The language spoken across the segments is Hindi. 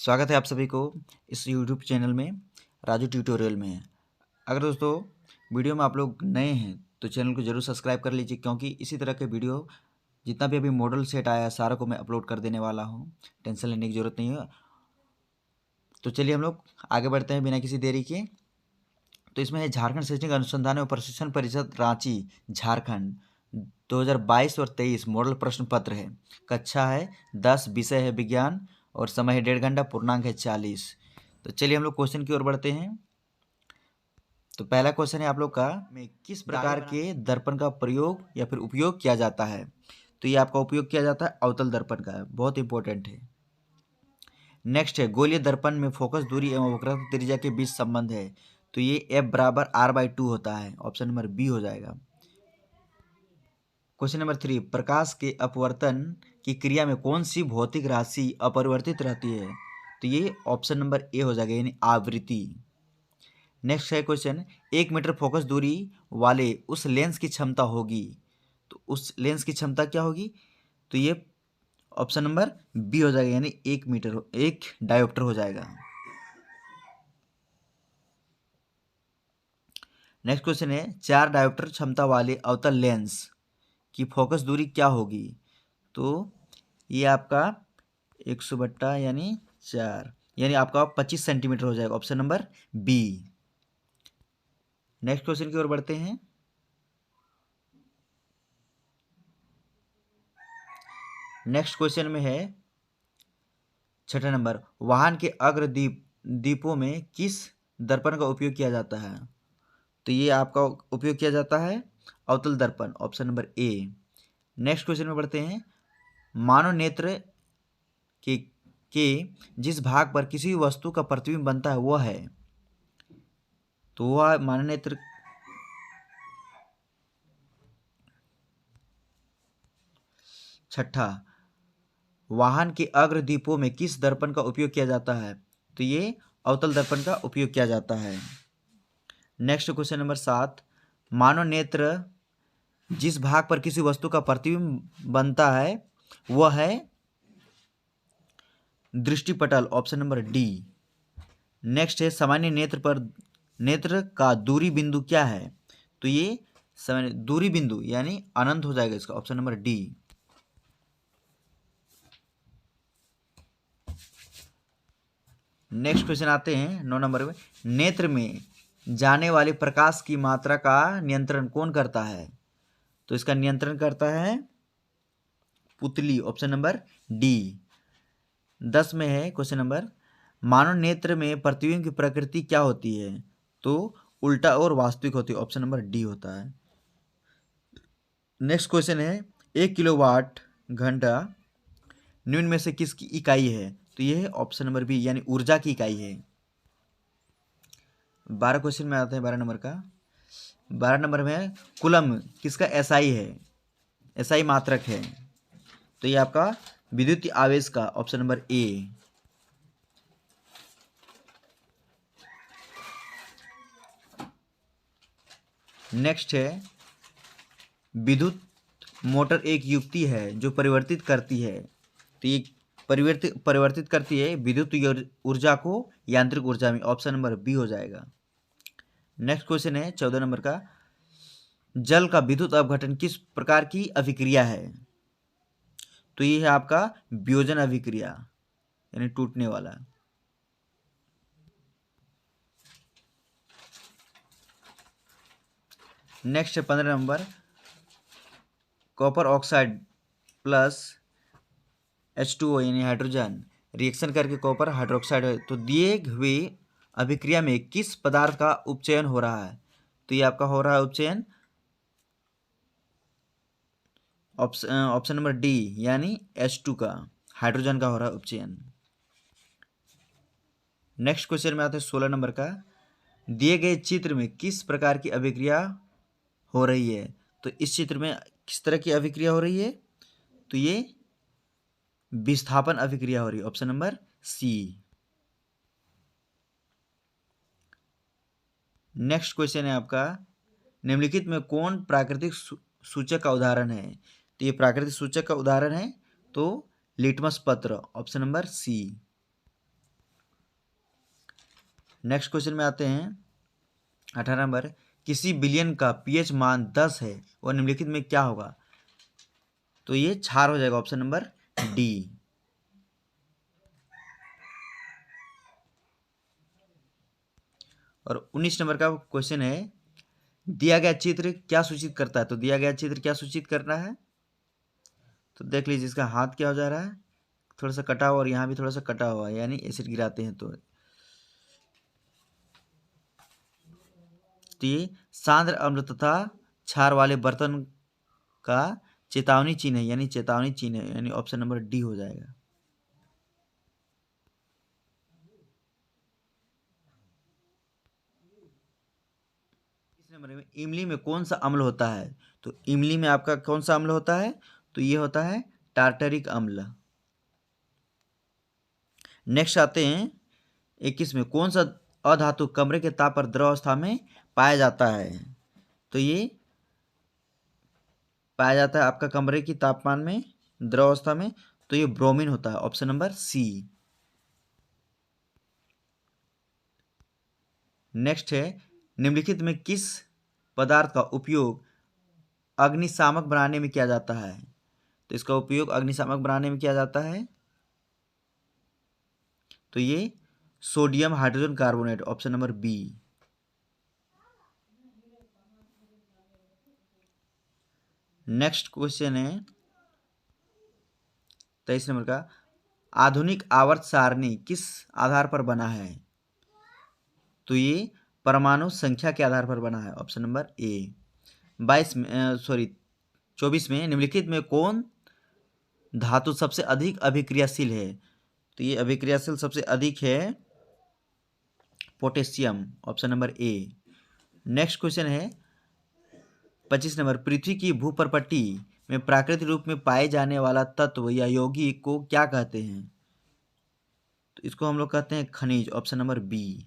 स्वागत है आप सभी को इस यूट्यूब चैनल में राजू ट्यूटोरियल में। अगर दोस्तों वीडियो में आप लोग नए हैं तो चैनल को जरूर सब्सक्राइब कर लीजिए, क्योंकि इसी तरह के वीडियो जितना भी अभी मॉडल सेट आया है सारा को मैं अपलोड कर देने वाला हूं। टेंशन लेने की ज़रूरत नहीं है। तो चलिए हम लोग आगे बढ़ते हैं बिना किसी देरी के। तो इसमें है झारखंड शैक्षणिक अनुसंधान एवं प्रशिक्षण परिषद रांची झारखंड 2022 और 23 मॉडल प्रश्न पत्र है। कक्षा है 10, विषय है विज्ञान और समय है 1.5 घंटा, पूर्णांक है 40। तो चलिए हम लोग क्वेश्चन की ओर बढ़ते हैं। तो पहला क्वेश्चन है आप लोग का, में किस प्रकार के दर्पण का प्रयोग या फिर उपयोग किया जाता है। तो ये आपका उपयोग किया जाता है अवतल दर्पण का, बहुत इंपॉर्टेंट है। नेक्स्ट है गोलीय दर्पण में फोकस दूरी एवं वक्रता त्रिज्या के बीच संबंध है। तो ये F बराबर R/2 होता है। ऑप्शन नंबर बी हो जाएगा। क्वेश्चन नंबर 3, प्रकाश के अपवर्तन की क्रिया में कौन सी भौतिक राशि अपरिवर्तित रहती है। तो ये ऑप्शन नंबर ए हो जाएगा, यानी आवृत्ति। नेक्स्ट है क्वेश्चन, 1 मीटर फोकस दूरी वाले उस लेंस की क्षमता होगी। तो उस लेंस की क्षमता क्या होगी। तो ये ऑप्शन नंबर बी हो जाएगा, यानी 1 मीटर, 1 डायोप्टर हो जाएगा। नेक्स्ट क्वेश्चन है, 4 डायोप्टर क्षमता वाले अवतल लेंस की फोकस दूरी क्या होगी। तो ये आपका 100 यानी 4, यानी आपका 25 सेंटीमीटर हो जाएगा। Option number B. Next question की ओर बढ़ते हैं। नेक्स्ट क्वेश्चन में है 6 नंबर, वाहन के अग्र दीपों में किस दर्पण का उपयोग किया जाता है। तो ये आपका उपयोग किया जाता है अवतल दर्पण। Option number A. Next question में बढ़ते हैं, मानव नेत्र के जिस भाग पर किसी वस्तु का प्रतिबिंब बनता है वह है। तो वह मानव नेत्र छठा, वाहन के अग्र दीपों में किस दर्पण का उपयोग किया जाता है। तो ये अवतल दर्पण का उपयोग किया जाता है। नेक्स्ट क्वेश्चन नंबर 7, मानव नेत्र जिस भाग पर किसी वस्तु का प्रतिबिंब बनता है वह है दृष्टिपटल। Option number D. नेक्स्ट है, सामान्य नेत्र पर नेत्र का दूरी बिंदु क्या है। तो ये सामान्य दूरी बिंदु यानी अनंत हो जाएगा इसका। Option number D. Next question आते हैं 9 नंबर में, नेत्र में जाने वाले प्रकाश की मात्रा का नियंत्रण कौन करता है। तो इसका नियंत्रण करता है पुतली। Option number D. 10 में है क्वेश्चन नंबर, मानव नेत्र में प्रतिबिंब की प्रकृति क्या होती है। तो उल्टा और वास्तविक होती है। ऑप्शन नंबर डी होता है। नेक्स्ट क्वेश्चन है, 1 किलोवाट घंटा निम्न में से किसकी इकाई है। तो ये है ऑप्शन नंबर बी, यानी ऊर्जा की इकाई है। 12 क्वेश्चन में आते हैं 12 नंबर का। 12 नंबर में कुलम किसका एसआई है, एसआई मात्रक है। तो ये आपका विद्युत आवेश का। Option number A. नेक्स्ट है, विद्युत मोटर एक युक्ति है जो परिवर्तित करती है। तो ये परिवर्तित करती है विद्युत ऊर्जा को यांत्रिक ऊर्जा में। ऑप्शन नंबर बी हो जाएगा। नेक्स्ट क्वेश्चन है 14 नंबर का, जल का विद्युत अपघटन किस प्रकार की अभिक्रिया है। तो ये है आपका वियोजन अभिक्रिया, यानी टूटने वाला। नेक्स्ट है 15 number, copper oxide plus H2O यानी हाइड्रोजन रिएक्शन करके कॉपर हाइड्रोक्साइड है। तो दिए हुए अभिक्रिया में किस पदार्थ का उपचयन हो रहा है। तो ये आपका हो रहा है उपचयन ऑप्शन नंबर डी, यानी H2 का, हाइड्रोजन का हो रहा है उपचयन। नेक्स्ट क्वेश्चन में आते हैं 16 नंबर का, दिए गए चित्र में किस प्रकार की अभिक्रिया हो रही है। तो इस चित्र में किस तरह की अभिक्रिया हो रही है। तो ये विस्थापन अभिक्रिया हो रही है। Option number C. Next question है आपका, निम्नलिखित में कौन प्राकृतिक सूचक का उदाहरण है। तो ये प्राकृतिक सूचक का उदाहरण है तो लिटमस पत्र। Option number C. Next question में आते हैं 18 नंबर, किसी बिलियन का पीएच मान 10 है और निम्नलिखित में क्या होगा? तो ये क्षार हो जाएगा, ऑप्शन नंबर डी। और 19 नंबर का क्वेश्चन है, दिया गया चित्र क्या सूचित करता है? तो दिया गया चित्र क्या सूचित करना है? तो देख लीजिए, इसका हाथ क्या हो जा रहा है, थोड़ा सा कटा हुआ, और यहाँ भी थोड़ा सा कटा हुआ है, यानी एसिड गिराते हैं तो ये सांद्र अम्ल तथा क्षार वाले बर्तन का चेतावनी चिन्ह है, यानी चेतावनी चिन्ह है, यानी ऑप्शन नंबर डी हो जाएगा। इस नंबर में इमली में कौन सा अम्ल होता है? तो इमली में आपका कौन सा अम्ल होता है? तो ये होता है टार्टरिक अम्ल। नेक्स्ट आते हैं 21 में, कौन सा अधातु कमरे के ताप पर द्रव अवस्था में पाया जाता है? तो ये पाया जाता है आपका कमरे की तापमान में, द्रव अवस्था में, तो ये ब्रोमीन होता है, ऑप्शन नंबर सी। नेक्स्ट है, निम्नलिखित में किस पदार्थ का उपयोग अग्निशामक बनाने में किया जाता है? तो इसका उपयोग अग्निशामक बनाने में किया जाता है, तो ये sodium hydrogen carbonate, option number B. Next question है 23 नंबर का, आधुनिक आवर्त सारणी किस आधार पर बना है? तो ये परमाणु संख्या के आधार पर बना है, ऑप्शन नंबर ए। 24 में निम्नलिखित में कौन धातु सबसे अधिक अभिक्रियाशील है? तो ये अभिक्रियाशील सबसे अधिक है potassium, option number A. Next question है 25 नंबर, पृथ्वी की भूपर्पट्टी में प्राकृतिक रूप में पाए जाने वाला तत्व या यौगिक को क्या कहते हैं? तो इसको हम लोग कहते हैं खनिज, option number B.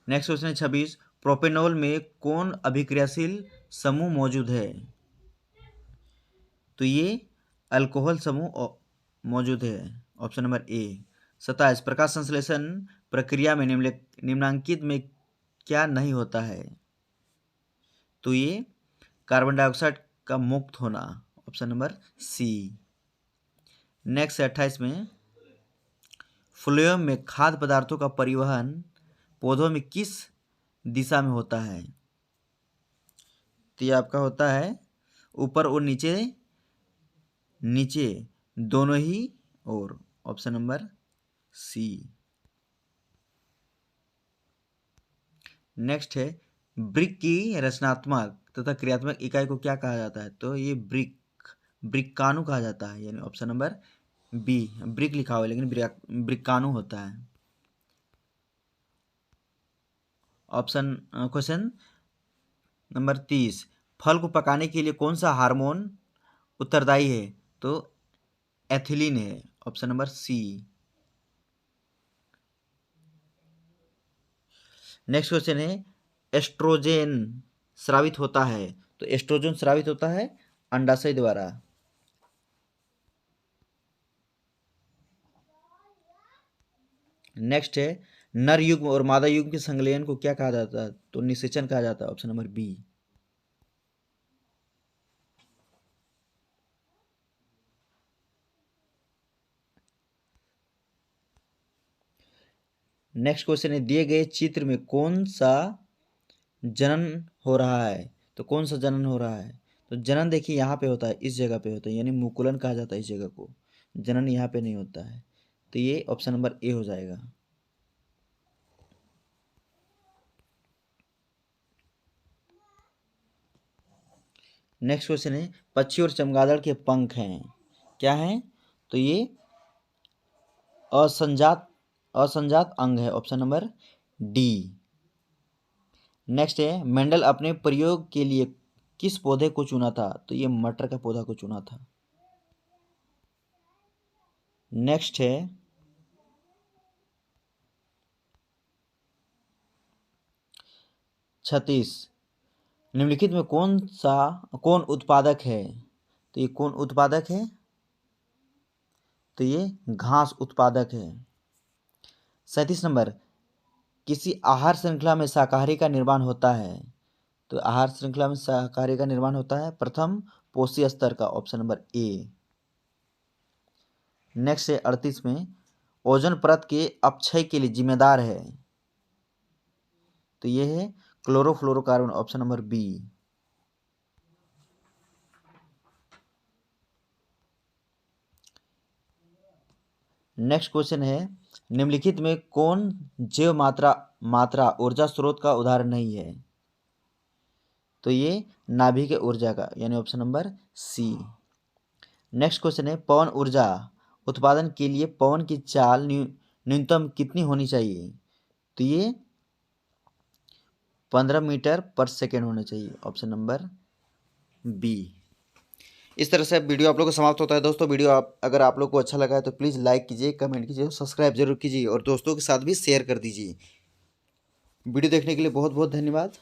Next question है 26, प्रोपेनॉल में कौन अभिक्रियाशील समूह मौजूद है? तो ये अल्कोहल समूह मौजूद है, ऑप्शन नंबर ए। 27, प्रकाश संश्लेषण प्रक्रिया में निम्नलिखित में क्या नहीं होता है? तो ये कार्बन डाइऑक्साइड का मुक्त होना, ऑप्शन नंबर सी। नेक्स्ट 28 में, फ्लोएम में खाद्य पदार्थों का परिवहन पौधों में किस दिशा में होता है? तो ये आपका होता है ऊपर और नीचे, नीचे दोनों ही और, ऑप्शन नंबर सी। नेक्स्ट है, ब्रिक की रचनात्मक तथा क्रियात्मक इकाई को क्या कहा जाता है? तो ये ब्रिकाणु कहा जाता है, यानी ऑप्शन नंबर बी। ब्रिक लिखा हुआ है लेकिन ब्रिकाणु होता है। ऑप्शन क्वेश्चन नंबर 30, फल को पकाने के लिए कौन सा हार्मोन उत्तरदायी है? तो एथिलीन है, option number C. Next question है, एस्ट्रोजेन स्रावित होता है? तो एस्ट्रोजन स्रावित होता है अंडाशय द्वारा। नेक्स्ट है, नर युग्म और मादा युग्म के संलयन को क्या कहा जाता है? तो निषेचन कहा जाता है, option number B. Next question है, दिए गए चित्र में कौन सा जनन हो रहा है? तो कौन सा जनन हो रहा है? तो जनन देखिए यहाँ पे होता है, इस जगह पे होता है, यानी मुकुलन कहा जाता है इस जगह को, जनन यहाँ पे नहीं होता है, तो ये ऑप्शन नंबर ए हो जाएगा। नेक्स्ट क्वेश्चन है, पक्षी और चमगादड़ के पंख हैं, क्या हैं? तो ये असंजात अंग है, ऑप्शन नंबर डी। नेक्स्ट है, मेंडल अपने प्रयोग के लिए किस पौधे को चुना था? तो ये मटर का पौधा को चुना था। नेक्स्ट है 36, निम्नलिखित में कौन उत्पादक है? तो ये कौन उत्पादक है? तो ये घास उत्पादक है। 37 नंबर, किसी आहार श्रृंखला में शाकाहारी का निर्माण होता है। तो आहार श्रृंखला में शाकाहारी का निर्माण होता है प्रथम पोषी स्तर का, ऑप्शन नंबर ए। नेक्स्ट है 38 में, ओजोन परत के अपक्षय के लिए जिम्मेदार है। तो ये है chlorofluorocarbon, option number B. Next question है, निम्नलिखित में कौन जैव मात्रा ऊर्जा स्रोत का उदाहरण नहीं है। तो ये नाभिक ऊर्जा का, यानी option number C. Next question है, पवन ऊर्जा उत्पादन के लिए पवन की चाल न्यूनतम कितनी होनी चाहिए। तो ये 15 मीटर पर सेकेंड होना चाहिए, ऑप्शन नंबर बी। इस तरह से वीडियो आप लोग को समाप्त होता है। दोस्तों वीडियो अगर आप लोग को अच्छा लगा है तो प्लीज़ लाइक कीजिए, कमेंट कीजिए, सब्सक्राइब जरूर कीजिए और दोस्तों के साथ भी शेयर कर दीजिए। वीडियो देखने के लिए बहुत बहुत धन्यवाद।